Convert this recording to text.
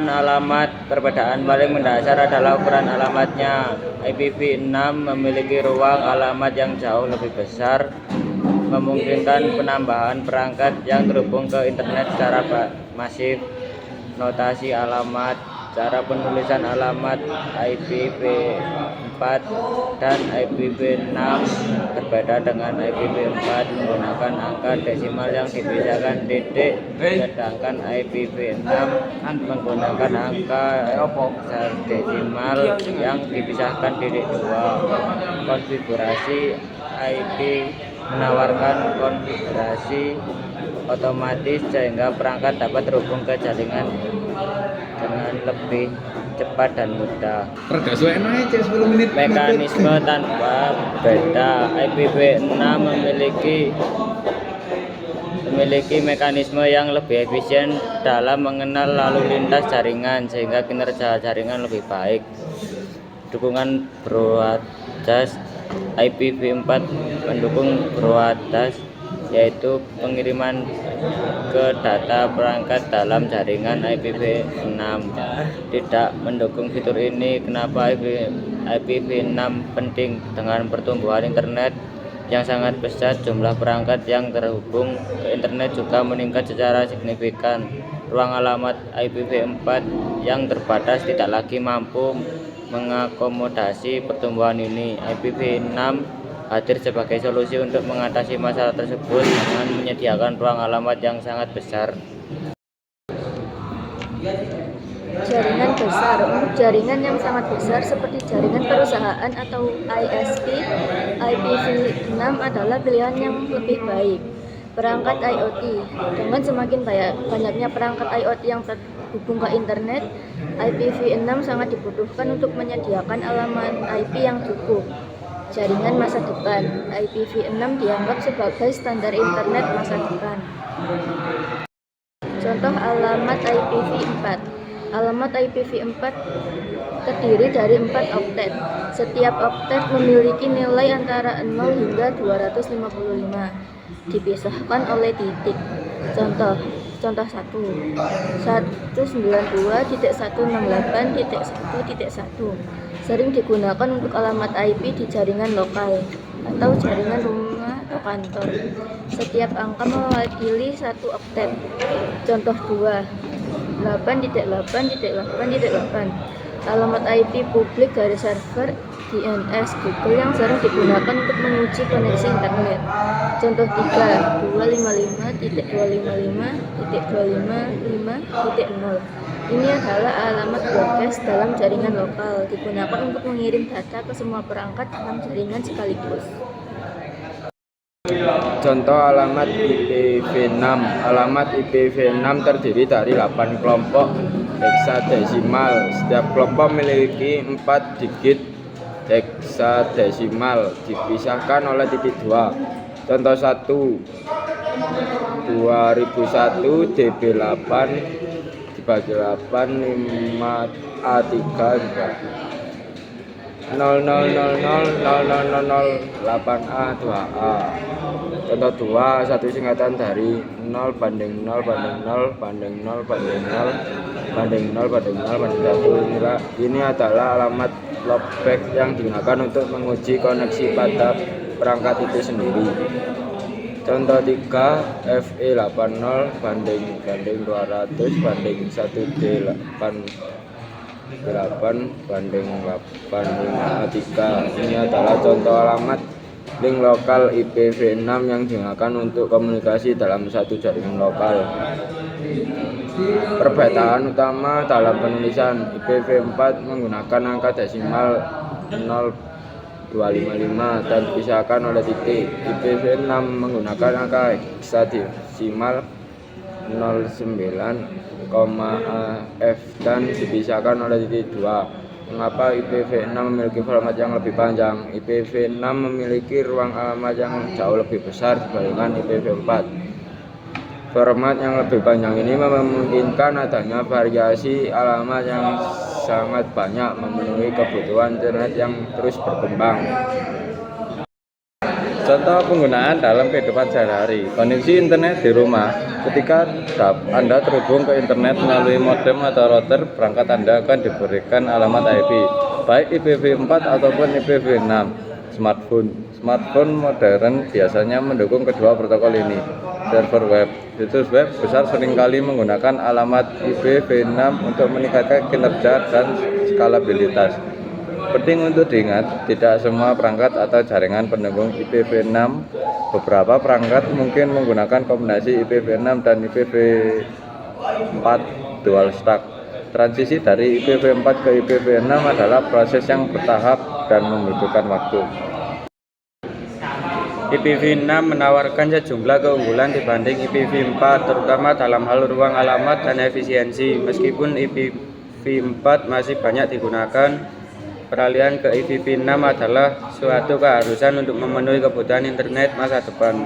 ukuran alamat. Perbedaan paling mendasar adalah ukuran alamatnya. IPv6 memiliki ruang alamat yang jauh lebih besar, memungkinkan penambahan perangkat yang terhubung ke internet secara masif. Notasi alamat. Cara penulisan alamat IPv4 dan IPv6 berbeda. Dengan IPv4 menggunakan angka desimal yang dipisahkan titik, sedangkan IPv6 menggunakan angka desimal yang dipisahkan titik 2. Konfigurasi IP menawarkan konfigurasi otomatis sehingga perangkat dapat terhubung ke jaringan dengan lebih cepat dan mudah. Mekanisme tanpa beda. IPv6 memiliki mekanisme yang lebih efisien dalam mengenal lalu lintas jaringan sehingga kinerja jaringan lebih baik. Dukungan broadcast. IPv4 mendukung broadcast, yaitu pengiriman ke data perangkat dalam jaringan. IPv6 tidak mendukung fitur ini. Kenapa IPv6 penting? Dengan pertumbuhan internet yang sangat pesat, jumlah perangkat yang terhubung ke internet juga meningkat secara signifikan. Ruang alamat IPv4 yang terbatas tidak lagi mampu mengakomodasi pertumbuhan ini. IPv6 hadir sebagai solusi untuk mengatasi masalah tersebut dengan menyediakan ruang alamat yang sangat besar. Jaringan besar. Untuk jaringan yang sangat besar seperti jaringan perusahaan atau ISP, IPv6 adalah pilihan yang lebih baik. Perangkat IoT. Dengan semakin banyaknya perangkat IoT yang terhubung ke internet, IPv6 sangat dibutuhkan untuk menyediakan alamat IP yang cukup. Jaringan masa depan. IPv6 dianggap sebagai standar internet masa depan. Contoh alamat IPv4. Alamat IPv4 terdiri dari 4 oktet. Setiap oktet memiliki nilai antara 0 hingga 255, dipisahkan oleh titik. Contoh 1, 192.168.1.1 sering digunakan untuk alamat IP di jaringan lokal atau jaringan rumah atau kantor. Setiap angka mewakili 1 oktet. Contoh 2, 8.8.8.8 alamat IP publik dari server DNS Google yang sering digunakan untuk menguji koneksi internet. Contoh 3, 255.255.255.0. Ini adalah alamat broadcast dalam jaringan lokal, digunakan untuk mengirim data ke semua perangkat dalam jaringan sekaligus. Contoh alamat IPv6. Alamat IPv6 terdiri dari 8 kelompok heksadesimal. Setiap kelompok memiliki 4 digit heksadesimal dipisahkan oleh titik 2. Contoh 1, 2001 DB8 dibagi 8 5A3 0000008A 2A. Contoh 2, satu singkatan dari 0 banding 0 banding 0 banding 0 banding 0 banding 0 banding 0 banding 1. Ini adalah alamat loopback yang digunakan untuk menguji koneksi pada perangkat itu sendiri. Contoh 3, FE80 banding 200 banding 1D8 banding 8 5A3. Ini adalah contoh alamat link lokal IPv6 yang digunakan untuk komunikasi dalam satu jaringan lokal. Perbedaan utama dalam penulisan. IPv4 menggunakan angka desimal 0255 dan dipisahkan oleh titik. IPv6 menggunakan angka heksadesimal 09,AF dan dipisahkan oleh titik 2. Mengapa IPv6 memiliki format yang lebih panjang? IPv6 memiliki ruang alamat yang jauh lebih besar dibandingkan IPv4. Format yang lebih panjang ini memungkinkan adanya variasi alamat yang sangat banyak, memenuhi kebutuhan internet yang terus berkembang. Contoh penggunaan dalam kehidupan sehari-hari. Koneksi internet di rumah. Ketika Anda terhubung ke internet melalui modem atau router, perangkat Anda akan diberikan alamat IP, baik IPv4 ataupun IPv6. Smartphone modern biasanya mendukung kedua protokol ini. Server web. Situs web besar seringkali menggunakan alamat IPv6 untuk meningkatkan kinerja dan skalabilitas. Penting untuk diingat, tidak semua perangkat atau jaringan pendukung IPv6. Beberapa perangkat mungkin menggunakan kombinasi IPv6 dan IPv4 dual stack. Transisi dari IPv4 ke IPv6 adalah proses yang bertahap dan membutuhkan waktu. IPv6 menawarkan sejumlah keunggulan dibanding IPv4, terutama dalam hal ruang alamat dan efisiensi. Meskipun IPv4 masih banyak digunakan, peralihan ke IPv6 adalah suatu keharusan untuk memenuhi kebutuhan internet masa depan.